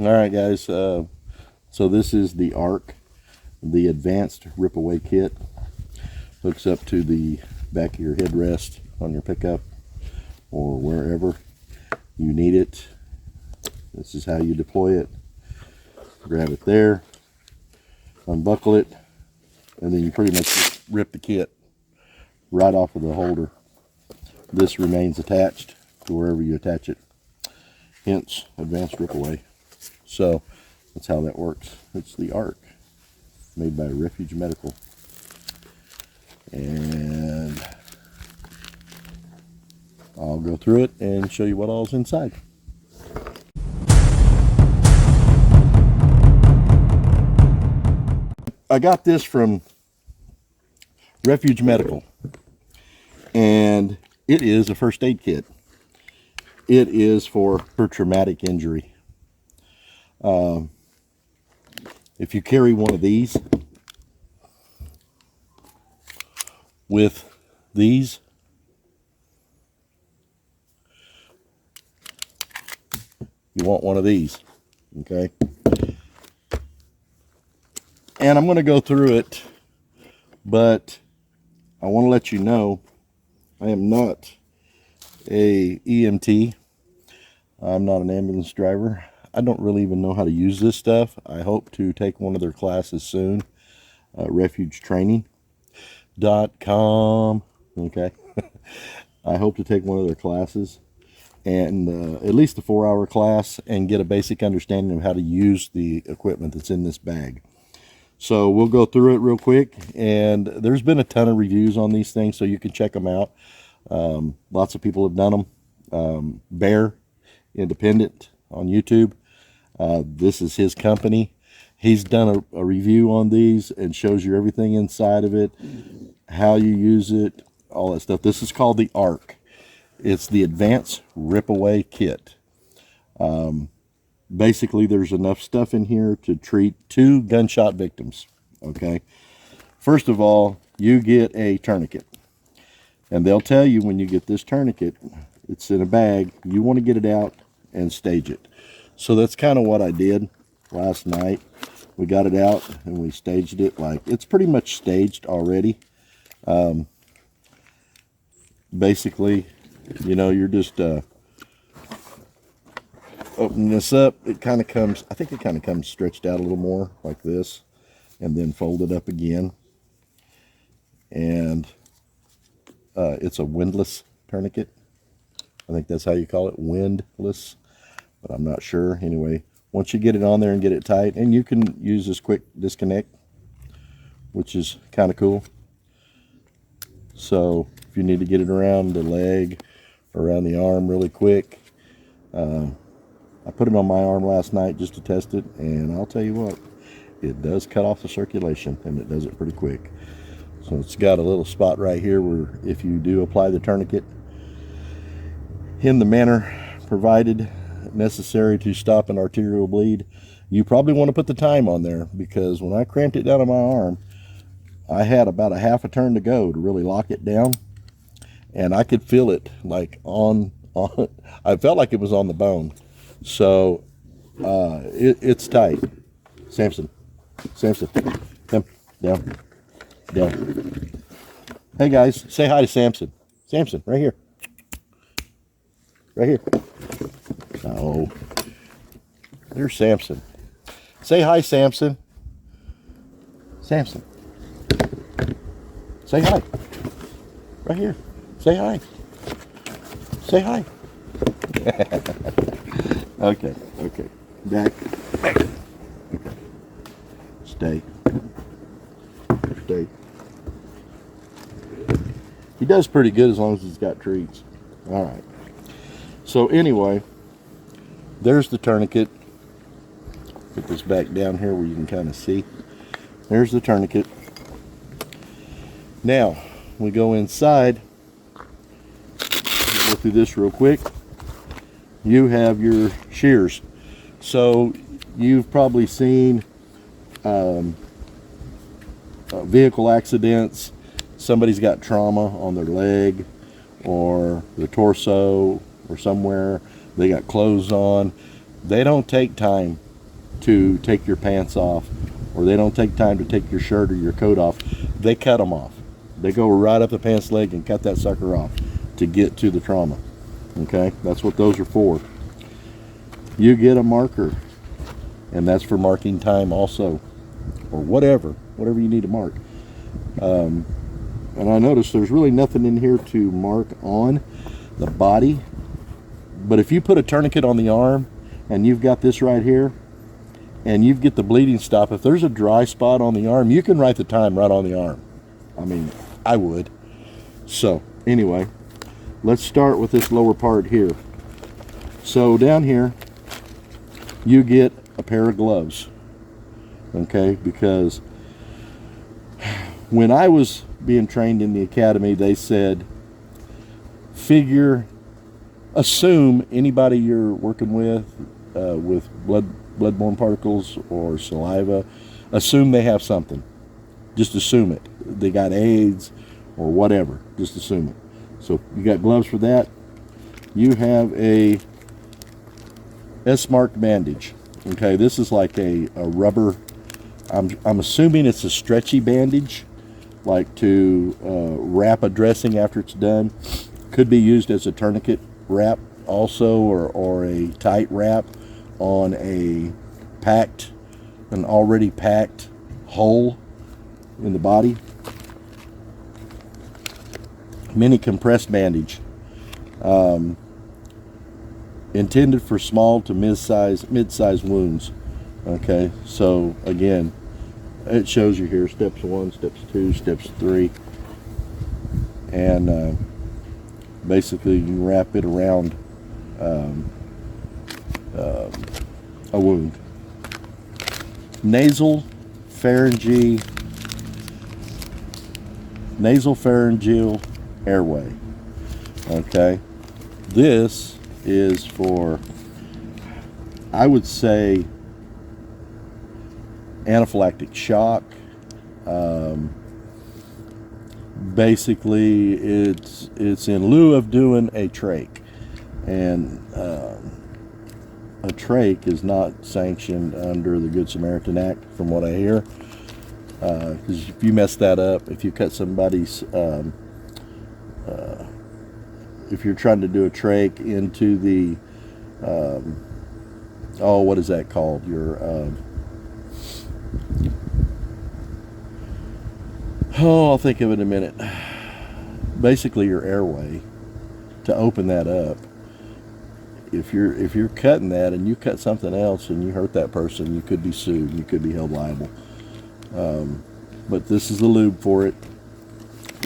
All right, guys. So this is the ARC, the advanced rip away kit. Hooks up to the back of your headrest on your pickup or wherever you need it. This is how you deploy it. Grab it there, unbuckle it, and then you pretty much just rip the kit right off of the holder. This remains attached to wherever you attach it, hence advanced rip away. So that's how that works. It's the ARC, made by Refuge Medical. And I'll go through it and show you what all's inside. I got this from Refuge Medical, and it is a first aid kit. It is for traumatic injury. If you carry one of these with these, you want one of these, okay? And I'm going to go through it, but I want to let you know I am not a EMT. I'm not an ambulance driver. I don't really even know how to use this stuff. I hope to take one of their classes soon. RefugeTraining.com. Okay. I hope to take one of their classes, and at least a 4-hour class, and get a basic understanding of how to use the equipment that's in this bag. So we'll go through it real quick, and there's been a ton of reviews on these things, so you can check them out. Lots of people have done them. Bear Independent on YouTube. This is his company. He's done a review on these and shows you everything inside of it, how you use it, all that stuff. This is called the ARC. It's the Advanced Rip Away Kit. Basically, there's enough stuff in here to treat 2 gunshot victims. Okay. First of all, you get a tourniquet. And they'll tell you when you get this tourniquet, it's in a bag, you want to get it out and stage it. So that's kind of what I did last night. We got it out and we staged it. Like, it's pretty much staged already. Basically, you know, you're just opening this up. It kind of comes, I think it kind of comes stretched out a little more like this, and then folded up again. And it's a windlass tourniquet. I think that's how you call it, windlass, but I'm not sure. Anyway, once you get it on there and get it tight, and you can use this quick disconnect, which is kind of cool. So if you need to get it around the leg, around the arm really quick, I put it on my arm last night just to test it, and I'll tell you what, it does cut off the circulation, and it does it pretty quick. So it's got a little spot right here where if you do apply the tourniquet in the manner provided necessary to stop an arterial bleed, you probably want to put the time on there, because when I cramped it down on my arm, I had about a half a turn to go to really lock it down, and I could feel it like on I felt like it was on the bone. So it's tight. Samson, come down. Hey guys, say hi to Samson. Samson, right here. Right here. Oh, there's Samson. Say hi, Samson. Samson. Say hi. Right here. Say hi. Say hi. Okay. Back. Okay. Stay. He does pretty good as long as he's got treats. All right. So anyway, there's the tourniquet. Put this back down here where you can kind of see. There's the tourniquet. Now we go inside. Go through this real quick. You have your shears. So you've probably seen vehicle accidents. Somebody's got trauma on their leg or their torso or somewhere. They got clothes on. They don't take time to take your pants off, or they don't take time to take your shirt or your coat off, they cut them off. They go right up the pants leg and cut that sucker off to get to the trauma. Okay, that's what those are for. You get a marker, and that's for marking time also, or whatever you need to mark. And I noticed there's really nothing in here to mark on the body, but if you put a tourniquet on the arm and you've got this right here and you get the bleeding stop, if there's a dry spot on the arm, you can write the time right on the arm. I mean, I would. So anyway, let's start with this lower part here. So down here you get a pair of gloves, okay? Because when I was being trained in the academy, they said, assume anybody you're working with bloodborne particles or saliva, assume they have something. Just assume it. They got AIDS or whatever. Just assume it. So you got gloves for that. You have a S-marked bandage. Okay, this is like a rubber. I'm assuming it's a stretchy bandage, like to wrap a dressing after it's done. Could be used as a tourniquet wrap also, or a tight wrap on an already packed hole in the body. Mini compressed bandage, intended for small to mid-size wounds. Okay, so again, it shows you here steps 1, steps 2, steps 3, and basically you can wrap it around a wound. Nasal pharyngeal airway. Okay, this is for, I would say, anaphylactic shock. Basically it's in lieu of doing a trach, and a trach is not sanctioned under the Good Samaritan Act from what I hear, because if you mess that up, if you cut somebody's if you're trying to do a trach into the what is that called, your I'll think of it in a minute. Basically your airway, to open that up. If you're cutting that and you cut something else and you hurt that person, you could be sued. You could be held liable. But this is the lube for it.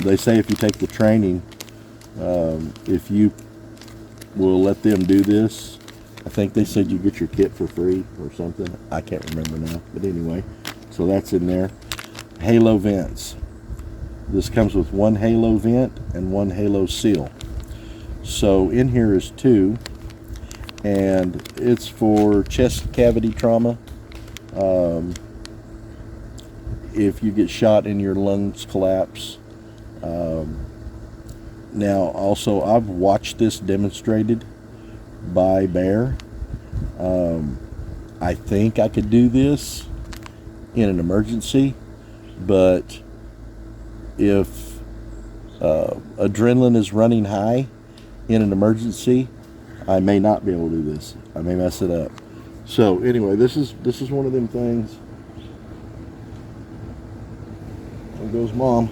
They say if you take the training, if you will let them do this, I think they said you get your kit for free or something. I can't remember now. But anyway, so that's in there. Halo vents. This comes with one halo vent and one halo seal. So in here is 2, and it's for chest cavity trauma. If you get shot and your lungs collapse. Now also, I've watched this demonstrated by Bear. I think I could do this in an emergency, but if adrenaline is running high in an emergency, I may not be able to do this. I may mess it up. So anyway, this is one of them things. There goes Mom.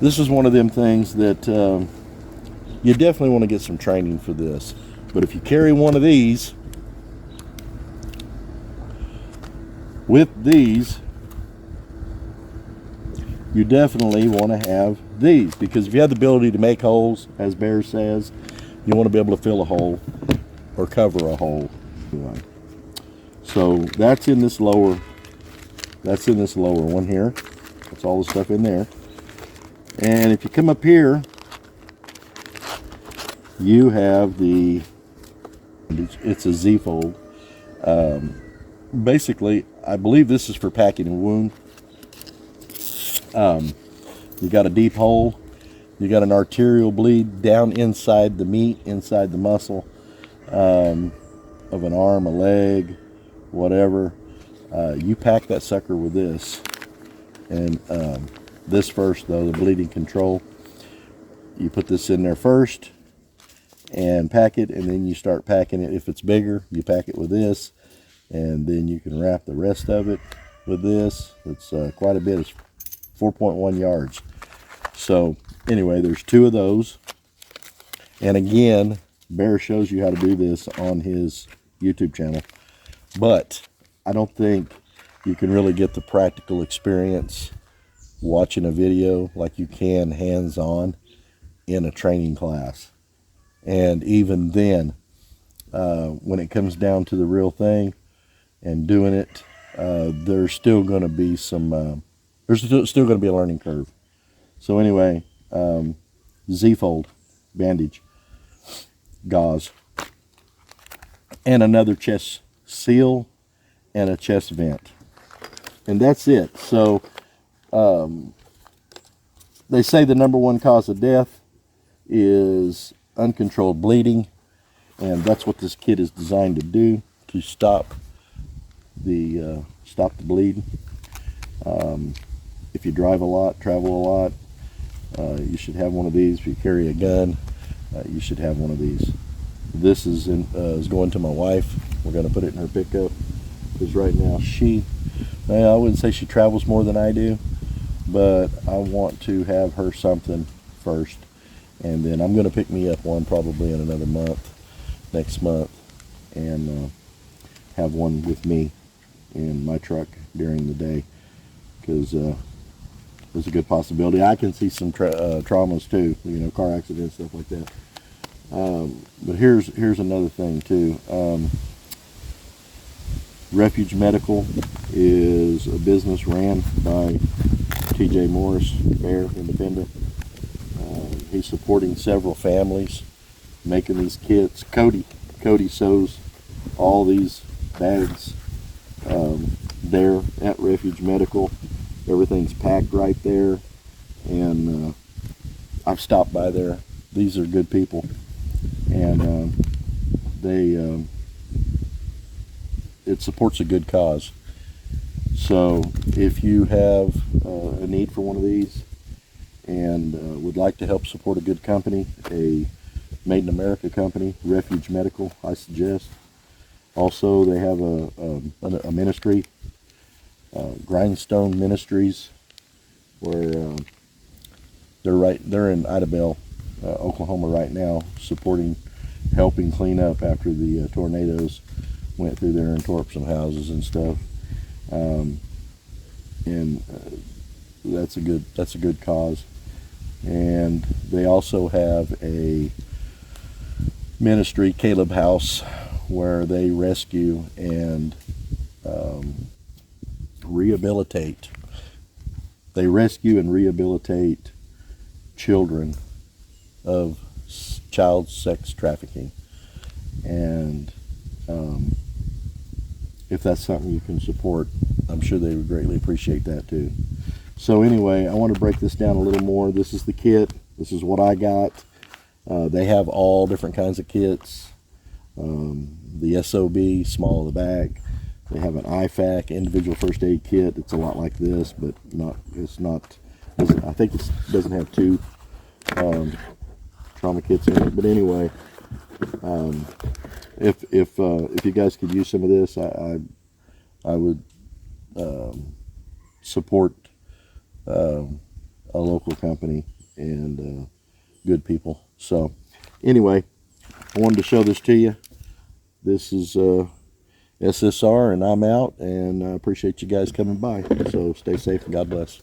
This is one of them things that you definitely want to get some training for this. But if you carry one of these, with these, you definitely want to have these, because if you have the ability to make holes, as Bear says, you want to be able to fill a hole or cover a hole. Anyway, so that's in this lower one here. That's all the stuff in there. And if you come up here, you have it's a Z-fold. Basically, I believe this is for packing a wound. You got a deep hole, you got an arterial bleed down inside the meat, inside the muscle of an arm, a leg, whatever. You pack that sucker with this. And this first, though, the bleeding control. You put this in there first and pack it, and then you start packing it. If it's bigger, you pack it with this, and then you can wrap the rest of it with this. It's quite a bit. It's 4.1 yards. So anyway, there's 2 of those. And again, Bear shows you how to do this on his YouTube channel. But I don't think you can really get the practical experience watching a video like you can hands-on in a training class. And even then, when it comes down to the real thing and doing it, there's still going to be some there's still going to be a learning curve. So anyway, Z-fold bandage, gauze, and another chest seal and a chest vent, and that's it. So they say the #1 cause of death is uncontrolled bleeding, and that's what this kit is designed to do, to stop the bleeding. If you drive a lot, travel a lot, you should have one of these. If you carry a gun, you should have one of these. This is going to my wife. We're going to put it in her pickup, because right now I wouldn't say she travels more than I do, but I want to have her something first. And then I'm going to pick me up one probably in another month, next month, and have one with me in my truck during the day, because there's a good possibility. I can see some traumas too, you know, car accidents, stuff like that. But here's another thing too. Refuge Medical is a business ran by T.J. Morris, Bear, independent. He's supporting several families, making these kits. Cody sews all these bags there at Refuge Medical. Everything's packed right there, and I've stopped by there. These are good people, and it supports a good cause. So if you have a need for one of these and would like to help support a good company, a Made in America company, Refuge Medical, I suggest. Also, they have a ministry, Grindstone Ministries, where they're in Idabel, Oklahoma right now, helping clean up after the tornadoes went through there and tore up some houses and stuff. That's a good cause. And they also have a ministry, Caleb House, where they rescue and rehabilitate. They rescue and rehabilitate children of child sex trafficking. And if that's something you can support, I'm sure they would greatly appreciate that too. So anyway, I want to break this down a little more. This is the kit. This is what I got. They have all different kinds of kits. The SOB, small of the back. They have an IFAC, individual first aid kit. It's a lot like this, but I think it doesn't have 2 trauma kits in it. But anyway, if you guys could use some of this, I would support a local company and good people. So anyway, I wanted to show this to you. This is SSR, and I'm out, and I appreciate you guys coming by. So stay safe and God bless.